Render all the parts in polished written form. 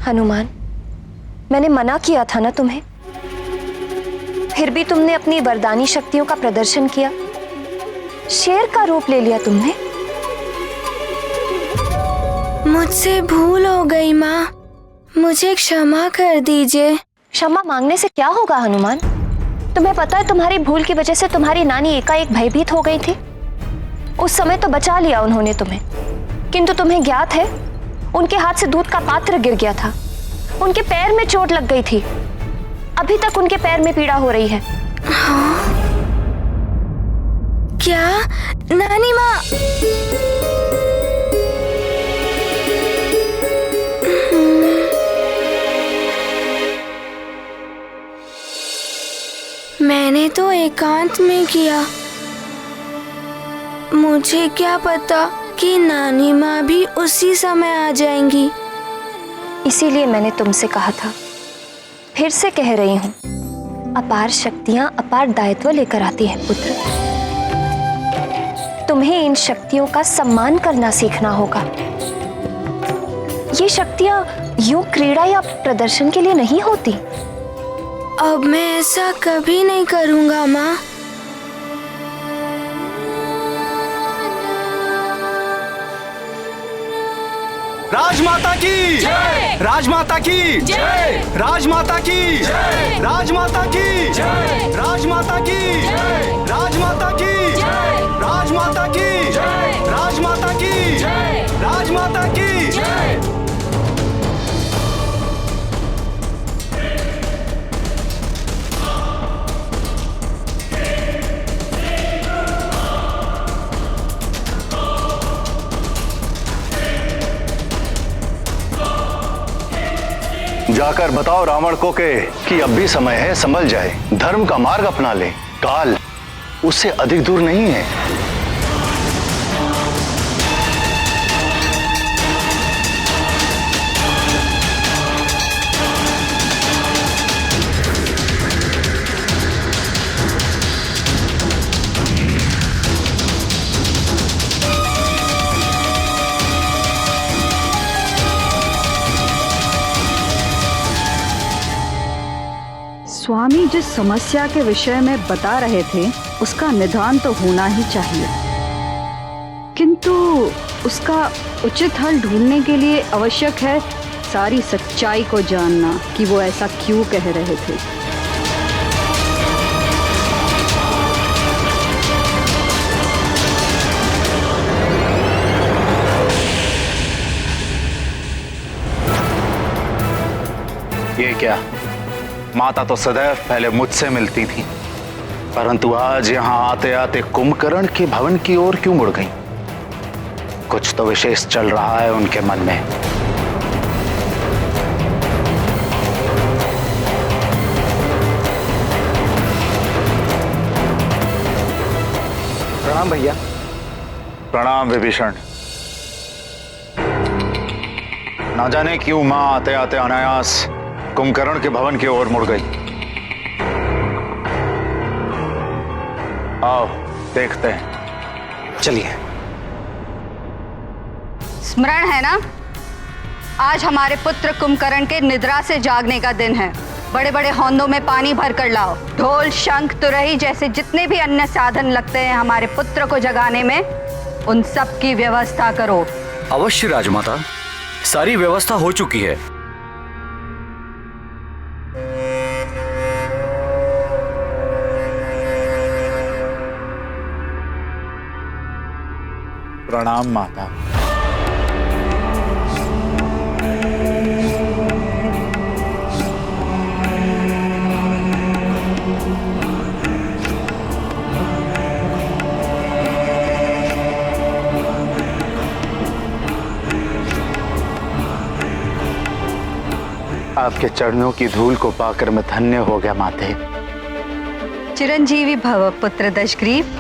हनुमान, मैंने मना किया था ना तुम्हें, फिर भी तुमने अपनी वरदानी शक्तियों का प्रदर्शन किया। शेर का रूप ले लिया तुमने। मुझसे भूल हो गई माँ, मुझे क्षमा कर दीजिए। क्षमा मांगने से क्या होगा हनुमान? तुम्हें पता है तुम्हारी भूल की वजह से तुम्हारी नानी एकाएक भयभीत हो गई थी। उस समय तो बचा लिया उन्होंने तुम्हें, किंतु तुम्हें ज्ञात है उनके हाथ से दूध का पात्र गिर गया था, उनके पैर में चोट लग गई थी, अभी तक उनके पैर में पीड़ा हो रही है। हाँ? क्या नानी माँ? मैंने तो एकांत में किया, मुझे क्या पता कि नानी माँ भी उसी समय आ जाएंगी। इसीलिए मैंने तुमसे कहा था, फिर से कह रही हूं, अपार शक्तियां अपार दायित्व लेकर आती है पुत्र। तुम्हें इन शक्तियों का सम्मान करना सीखना होगा। ये शक्तियां यूं क्रीड़ा या प्रदर्शन के लिए नहीं होती। अब मैं ऐसा कभी नहीं करूंगा माँ। राजमाता की जय! राजमाता की जय! राजमाता की जय! राजमाता की जय! राजमाता की जय! राजमाता की जय! राजमाता की जय! राजमाता की जय! राजमाता की जय! जाकर बताओ रावण को कि अब भी समय है, संभल जाए, धर्म का मार्ग अपना ले। काल उससे अधिक दूर नहीं है। स्वामी जिस समस्या के विषय में बता रहे थे उसका निदान तो होना ही चाहिए, किंतु उसका उचित हल ढूंढने के लिए आवश्यक है सारी सच्चाई को जानना कि वो ऐसा क्यों कह रहे थे। ये क्या, माता तो सदैव पहले मुझसे मिलती थी, परंतु आज यहां आते आते कुंभकर्ण के भवन की ओर क्यों मुड़ गई? कुछ तो विशेष चल रहा है उनके मन में। प्रणाम भैया। प्रणाम विभीषण। ना जाने क्यों मां आते आते अनायास कुंभकर्ण के भवन की ओर मुड़ गई। आओ देखते हैं। चलिए। स्मरण है ना, आज हमारे पुत्र कुंभकर्ण के निद्रा से जागने का दिन है। बड़े बड़े हौंदों में पानी भर कर लाओ। ढोल, शंख, तुरही जैसे जितने भी अन्य साधन लगते हैं हमारे पुत्र को जगाने में, उन सब की व्यवस्था करो। अवश्य राजमाता, सारी व्यवस्था हो चुकी है। प्रणाम माता। आपके चरणों की धूल को पाकर मैं धन्य हो गया माते। चिरंजीवी भव पुत्र दशग्रीव।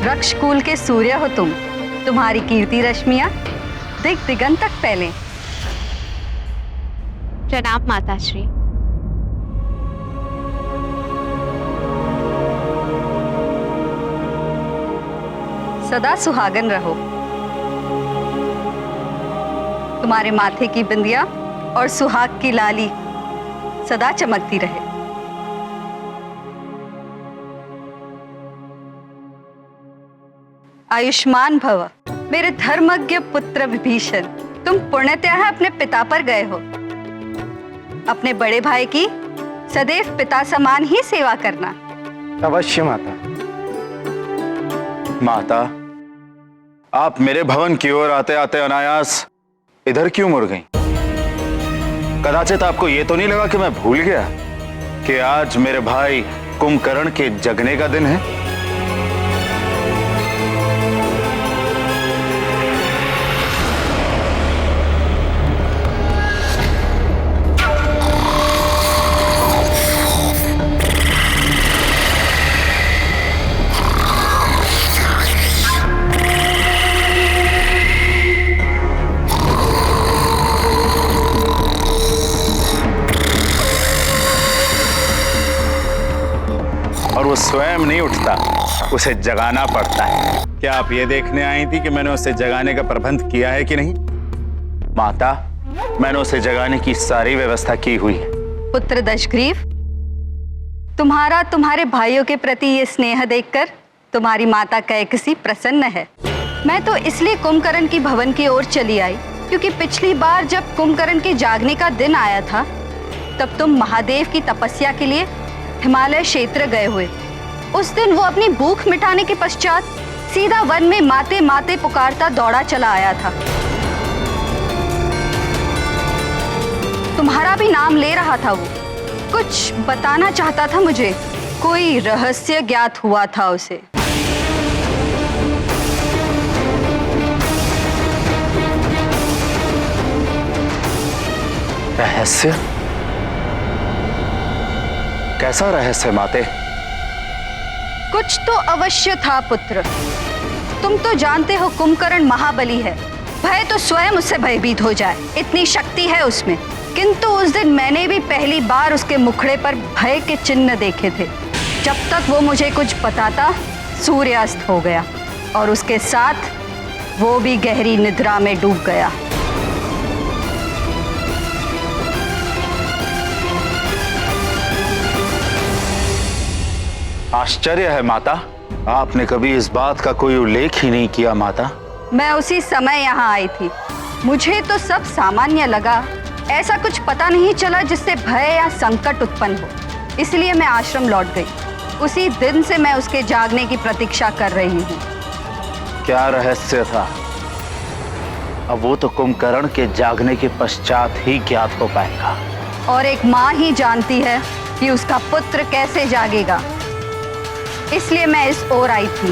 वृक्ष कुल के सूर्य हो तुम, तुम्हारी कीर्ति रश्मियां दिग दिगंत तक फैले। प्रणाम माताश्री। सदा सुहागन रहो। तुम्हारे माथे की बिंदिया और सुहाग की लाली सदा चमकती रहे। आयुष्मान भव मेरे धर्मज्ञ पुत्र विभीषण। तुम पुण्यतः अपने पिता पर गए हो। अपने बड़े भाई की सदैव पिता समान ही सेवा करना। अवश्य माता। माता, आप मेरे भवन की ओर आते आते अनायास इधर क्यों मुड़ गईं? कदाचित आपको यह तो नहीं लगा कि मैं भूल गया कि आज मेरे भाई कुंभकर्ण के जगने का दिन है? और वो स्वयं नहीं उठता, उसे जगाना पड़ता है। क्या आप ये देखने आई थी कि मैंने उसे जगाने का प्रबंध किया है कि नहीं? माता, मैंने उसे जगाने की सारी व्यवस्था की हुई है। पुत्र दशग्रीव, तुम्हारा तुम्हारे भाइयों के प्रति ये स्नेह देखकर तुम्हारी माता कैकसी प्रसन्न है। मैं तो इसलिए कुंभकर्ण की भवन की ओर चली आई क्योंकि पिछली बार जब कुंभकर्ण के जागने का दिन आया था तब तुम महादेव की तपस्या के लिए हिमालय क्षेत्र गए हुए। उस दिन वो अपनी भूख मिटाने के पश्चात सीधा वन में माते माते पुकारता दौड़ा चला आया था। तुम्हारा भी नाम ले रहा था। वो कुछ बताना चाहता था मुझे, कोई रहस्य ज्ञात हुआ था उसे। रहस्य? कैसा रहस्य माते? कुछ तो अवश्य था पुत्र। तुम तो जानते हो कुंभकर्ण महाबली है, भय तो स्वयं उससे भयभीत हो जाए, इतनी शक्ति है उसमें। किंतु उस दिन मैंने भी पहली बार उसके मुखड़े पर भय के चिन्ह देखे थे। जब तक वो मुझे कुछ बताता सूर्यास्त हो गया और उसके साथ वो भी गहरी निद्रा में डूब गया। आश्चर्य है माता, आपने कभी इस बात का कोई उल्लेख ही नहीं किया। माता, मैं उसी समय यहाँ आई थी। मुझे तो सब सामान्य लगा, ऐसा कुछ पता नहीं चला जिससे भय या संकट उत्पन्न हो। इसलिए मैं आश्रम लौट गई। उसी दिन से मैं उसके जागने की प्रतीक्षा कर रही हूँ। क्या रहस्य था? अब वो तो कुंभकर्ण के जागने के पश्चात ही ज्ञात हो पाएगा। और एक माँ ही जानती है कि उसका पुत्र कैसे जागेगा। इसलिए मैं इस ओर आई थी।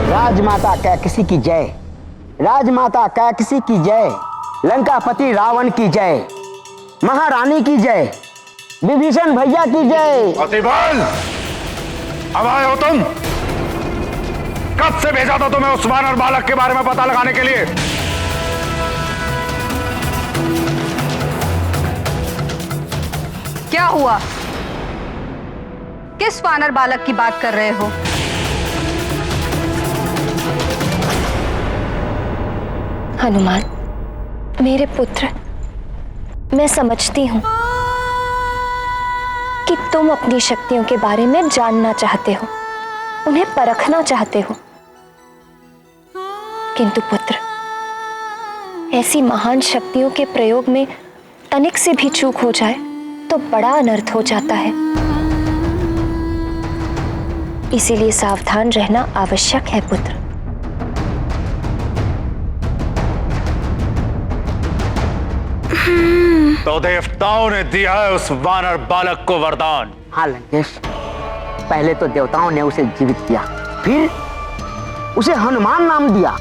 राजमाता कैकसी की जय, राजमाता कैकसी की जय, लंकापति रावण की जय, महारानी की जय, विभीषण भैया की जय। अतिबल, अब आए हो तुम? कब से भेजा था तुम्हें उस वानर बालक के बारे में पता लगाने के लिए? क्या हुआ? किस वानर बालक की बात कर रहे हो? हनुमान, मेरे पुत्र, मैं समझती हूं कि तुम अपनी शक्तियों के बारे में जानना चाहते हो, उन्हें परखना चाहते हो। किंतु पुत्र, ऐसी महान शक्तियों के प्रयोग में तनिक से भी चूक हो जाए तो बड़ा अनर्थ हो जाता है। इसीलिए सावधान रहना आवश्यक है पुत्र। तो देवताओं ने दिया है उस वानर बालक को वरदान। हाँ लंकेश, पहले तो देवताओं ने उसे जीवित किया, फिर उसे हनुमान नाम दिया।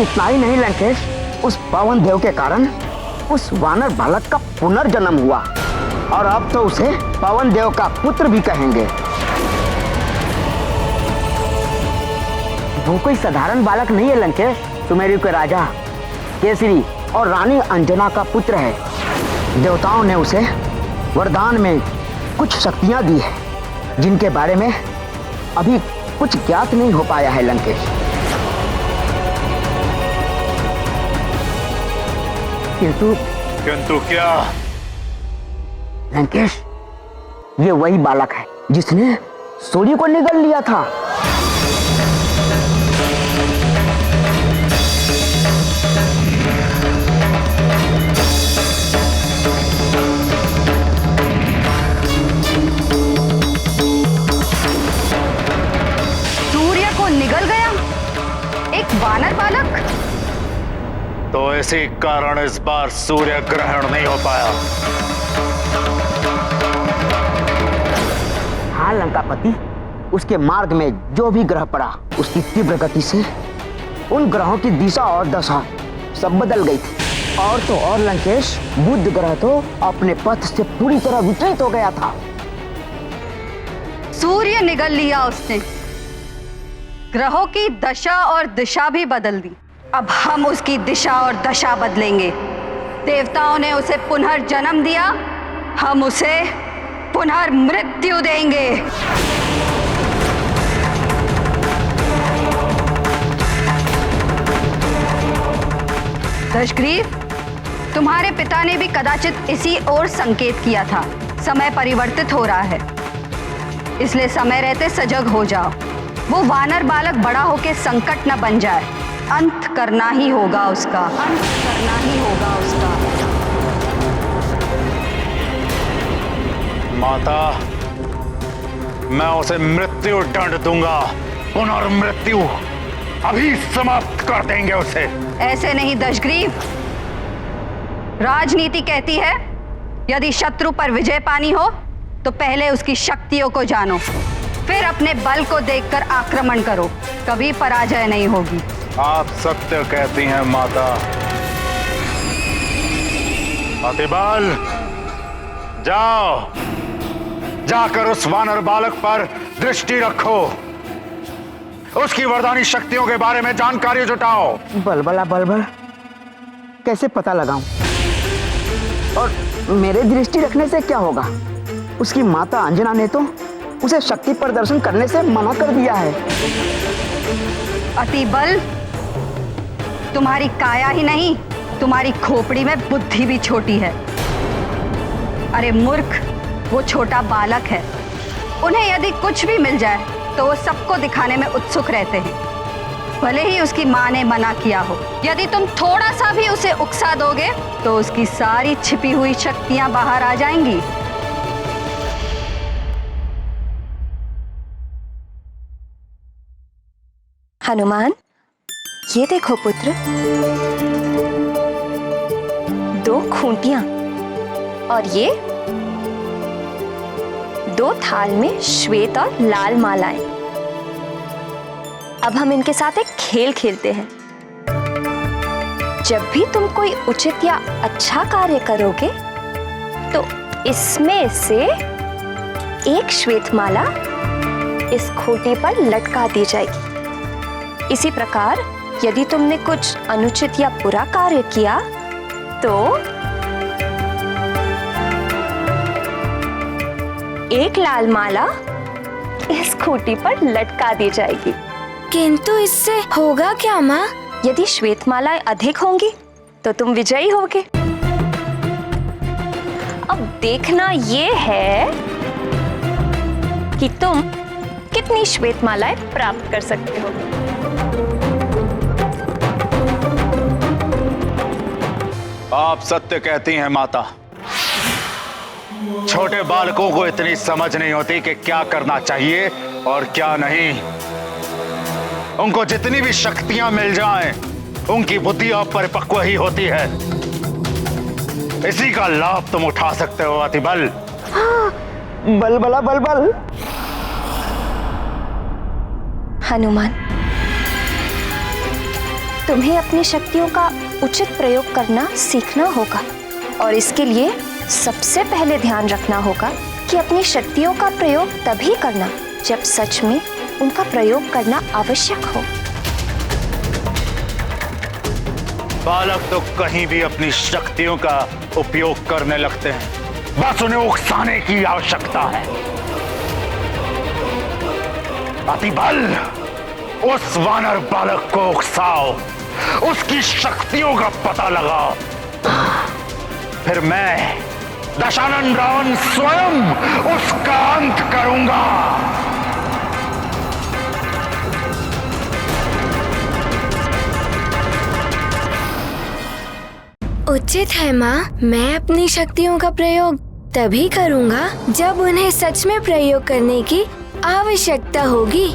इतना ही नहीं लंकेश, उस पवन देव के कारण उस वानर बालक का पुनर्जन्म हुआ और अब तो उसे पवन देव का पुत्र भी कहेंगे। वो कोई साधारण बालक नहीं है लंकेश, सुमेरु के राजा केसरी और रानी अंजना का पुत्र है। देवताओं ने उसे वरदान में कुछ शक्तियां दी है जिनके बारे में अभी कुछ ज्ञात नहीं हो पाया है लंकेश। किंतु क्या? लंकेश, ये वही बालक है जिसने सूर्य को निगल लिया था। सूर्य को निगल गया एक वानर बालक? तो इसी कारण इस बार सूर्य ग्रहण नहीं हो पाया। हाँ लंकापति, उसके मार्ग में जो भी ग्रह पड़ा उसकी तीव्र गति से उन ग्रहों की दिशा और दशा सब बदल गई थी। और तो और लंकेश, बुध ग्रह तो अपने पथ से पूरी तरह विचलित हो गया था। सूर्य निगल लिया उसने, ग्रहों की दशा और दिशा भी बदल दी। अब हम उसकी दिशा और दशा बदलेंगे। देवताओं ने उसे पुनर्जन्म दिया, हम उसे पुनर्मृत्यु देंगे। दशग्रीव, तुम्हारे पिता ने भी कदाचित इसी ओर संकेत किया था। समय परिवर्तित हो रहा है, इसलिए समय रहते सजग हो जाओ। वो वानर बालक बड़ा होके संकट न बन जाए। अंत करना ही होगा उसका, अंत करना ही होगा उसका। माता, मैं उसे मृत्यु दंड दूंगा। पुनर्मृत्यु अभी समाप्त कर देंगे उसे। ऐसे नहीं दशग्रीव, राजनीति कहती है यदि शत्रु पर विजय पानी हो तो पहले उसकी शक्तियों को जानो, फिर अपने बल को देखकर आक्रमण करो, कभी पराजय नहीं होगी। आप सत्य कहती हैं माता। अतिबल, जाओ, जाकर उस वानर बालक पर दृष्टि रखो, उसकी वरदानी शक्तियों के बारे में जानकारी जुटाओ। बलबला बलबल, कैसे पता लगाऊं? और मेरे दृष्टि रखने से क्या होगा? उसकी माता अंजना ने तो उसे शक्ति प्रदर्शन करने से मना कर दिया है। अतिबल, तुम्हारी काया ही नहीं, तुम्हारी खोपड़ी में बुद्धि भी छोटी है। अरे मूर्ख, वो छोटा बालक है। उन्हें यदि कुछ भी मिल जाए तो वो सबको दिखाने में उत्सुक रहते हैं, भले ही उसकी माँ ने मना किया हो। यदि तुम थोड़ा सा भी उसे उकसा दोगे तो उसकी सारी छिपी हुई शक्तियां बाहर आ जाएंगी। हनुमान, ये देखो पुत्र, 2 खूंटियां और ये 2 थाल में श्वेत और लाल मालाएं। अब हम इनके साथ एक खेल खेलते हैं। जब भी तुम कोई उचित या अच्छा कार्य करोगे तो इसमें से एक श्वेत माला इस खूंटी पर लटका दी जाएगी। इसी प्रकार यदि तुमने कुछ अनुचित या बुरा कार्य किया तो एक लाल माला इस खूंटी पर लटका दी जाएगी। किंतु इससे होगा क्या माँ? यदि श्वेत मालाएं अधिक होंगी तो तुम विजयी होगे। अब देखना ये है कि तुम कितनी श्वेत मालाएं प्राप्त कर सकते हो। आप सत्य कहती हैं माता। छोटे बालकों को इतनी समझ नहीं होती कि क्या करना चाहिए और क्या नहीं। उनको जितनी भी शक्तियां मिल जाएं, उनकी बुद्धि अपरिपक्व ही होती है। इसी का लाभ तुम उठा सकते हो अतिबल। बलबला बलबल। हनुमान, तुम्हें अपनी शक्तियों का उचित प्रयोग करना सीखना होगा और इसके लिए सबसे पहले ध्यान रखना होगा कि अपनी शक्तियों का प्रयोग तभी करना जब सच में उनका प्रयोग करना आवश्यक हो। बालक तो कहीं भी अपनी शक्तियों का उपयोग करने लगते हैं, बस उन्हें उकसाने की आवश्यकता है। अतिबल उस वानर बालक को उकसाओ, उसकी शक्तियों का पता लगाओ, फिर मैं दशानन रावण स्वयं उसका अंत करूंगा। उचित है माँ, मैं अपनी शक्तियों का प्रयोग तभी करूँगा जब उन्हें सच में प्रयोग करने की आवश्यकता होगी,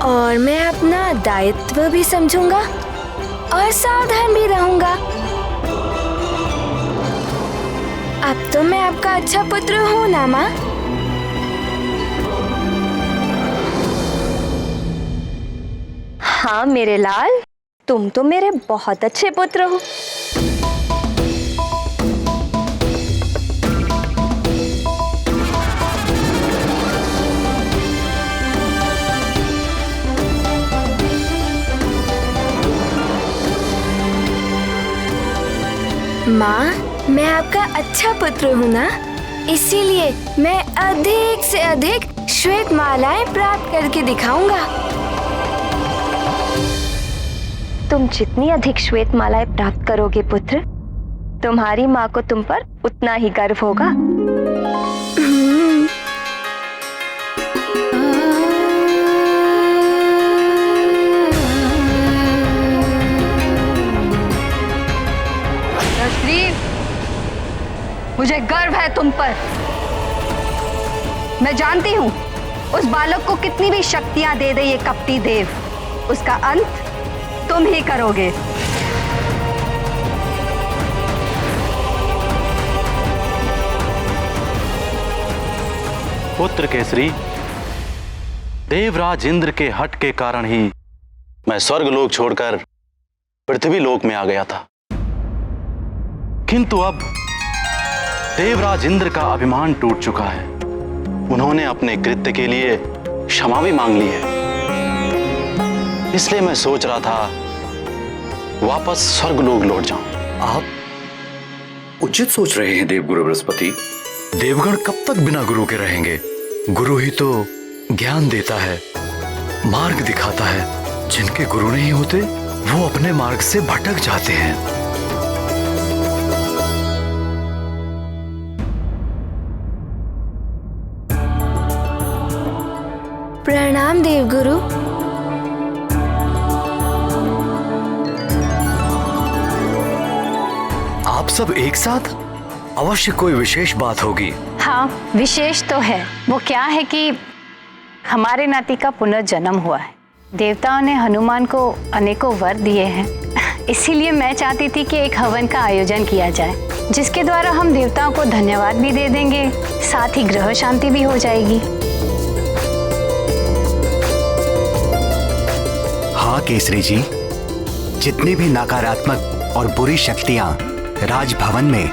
और मैं अपना दायित्व भी समझूंगा और सावधान भी रहूंगा। अब तो मैं आपका अच्छा पुत्र हूँ ना माँ? हाँ मेरे लाल, तुम तो मेरे बहुत अच्छे पुत्र हो। माँ, मैं आपका अच्छा पुत्र हूँ ना, इसीलिए मैं अधिक से अधिक श्वेत मालाएं प्राप्त करके दिखाऊंगा। तुम जितनी अधिक श्वेत मालाएं प्राप्त करोगे पुत्र, तुम्हारी माँ को तुम पर उतना ही गर्व होगा। मुझे गर्व है तुम पर। मैं जानती हूँ उस बालक को कितनी भी शक्तियां दे दे ये कपटी देव, उसका अंत तुम ही करोगे। पुत्र केसरी, देवराज इंद्र के हट के कारण ही मैं स्वर्ग लोक छोड़कर पृथ्वी लोक में आ गया था, किंतु अब देवराज इंद्र का अभिमान टूट चुका है। उन्होंने अपने कृत्य के लिए क्षमा भी मांग ली है, इसलिए मैं सोच रहा था वापस स्वर्गलोक लौट जाऊं। आप उचित सोच रहे हैं देवगुरु बृहस्पति। देवगण कब तक बिना गुरु के रहेंगे? गुरु ही तो ज्ञान देता है, मार्ग दिखाता है। जिनके गुरु नहीं होते वो अपने मार्ग से भटक जाते हैं। प्रणाम देवगुरु। आप सब एक साथ? अवश्य कोई विशेष बात होगी। हाँ, विशेष तो है। वो क्या है कि हमारे नाती का पुनर्जन्म हुआ है। देवताओं ने हनुमान को अनेकों वर दिए हैं, इसीलिए मैं चाहती थी कि एक हवन का आयोजन किया जाए, जिसके द्वारा हम देवताओं को धन्यवाद भी दे देंगे, साथ ही ग्रह शांति भी हो जाएगी। हाँ केसरी जी, जितनी भी नकारात्मक और बुरी शक्तियां राजभवन में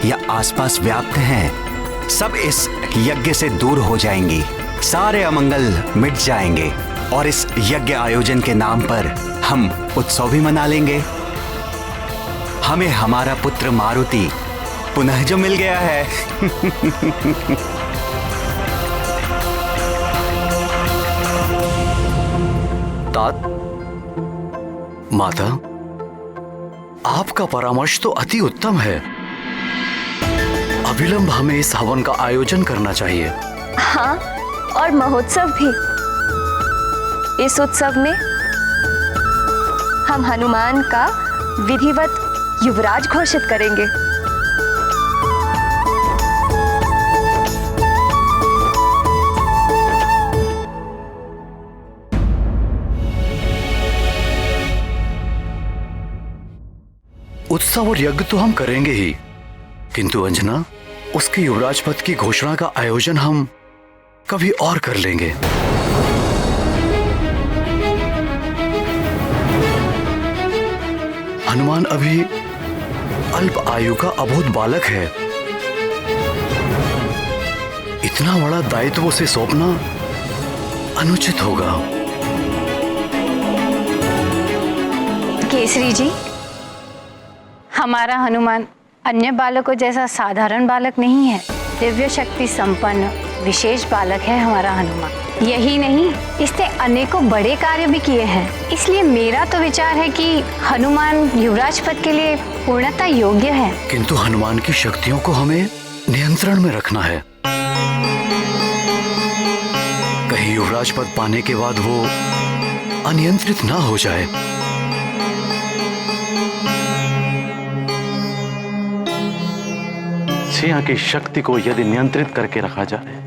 या आसपास व्याप्त हैं, सब इस यज्ञ से दूर हो जाएंगी। सारे अमंगल मिट जाएंगे और इस यज्ञ आयोजन के नाम पर हम उत्सव भी मना लेंगे। हमें हमारा पुत्र मारुति पुनः जो मिल गया है। तात, माता, आपका परामर्श तो अति उत्तम है। अविलंब हमें इस हवन का आयोजन करना चाहिए। हाँ, और महोत्सव भी। इस उत्सव में हम हनुमान का विधिवत युवराज घोषित करेंगे। उत्सव और यज्ञ तो हम करेंगे ही, किंतु अंजना, उसके युवराज पद की घोषणा का आयोजन हम कभी और कर लेंगे। हनुमान अभी अल्प आयु का अबोध बालक है। इतना बड़ा दायित्व उसे सौंपना अनुचित होगा। केसरी जी, हमारा हनुमान अन्य बालकों जैसा साधारण बालक नहीं है। दिव्य शक्ति संपन्न, विशेष बालक है हमारा हनुमान। यही नहीं, इसने अनेकों बड़े कार्य भी किए हैं। इसलिए मेरा तो विचार है कि हनुमान युवराज पद के लिए पूर्णतः योग्य है। किंतु हनुमान की शक्तियों को हमें नियंत्रण में रखना है। कहीं युवराज पद पाने के बाद वो अनियंत्रित ना हो जाए। सिंह की शक्ति को यदि नियंत्रित करके रखा जाए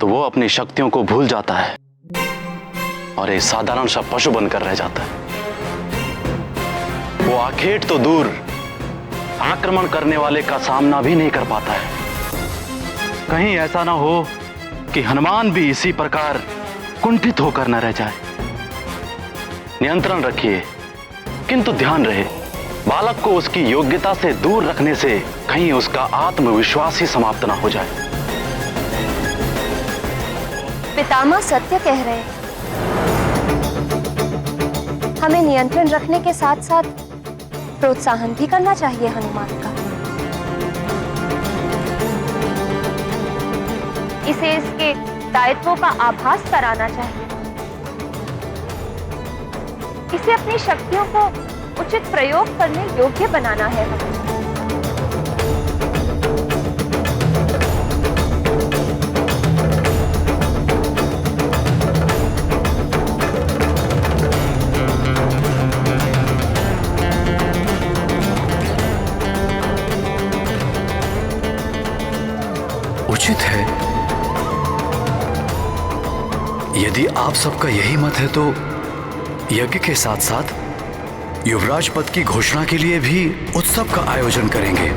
तो वो अपनी शक्तियों को भूल जाता है और एक साधारण सा पशु बनकर रह जाता है। वो आखेट तो दूर, आक्रमण करने वाले का सामना भी नहीं कर पाता है। कहीं ऐसा ना हो कि हनुमान भी इसी प्रकार कुंठित होकर न रह जाए। नियंत्रण रखिए, किंतु ध्यान रहे बालक को उसकी योग्यता से दूर रखने से कहीं उसका आत्मविश्वास ही समाप्त ना हो जाए। पितामह सत्य कह रहे हैं। हमें नियंत्रण रखने के साथ साथ प्रोत्साहन भी करना चाहिए हनुमान का। इसे इसके दायित्वों का आभास कराना चाहिए। इसे अपनी शक्तियों को उचित प्रयोग करने योग्य बनाना है। उचित है। यदि आप सबका यही मत है तो यज्ञ के साथ साथ युवराज पद की घोषणा के लिए भी उत्सव का आयोजन करेंगे।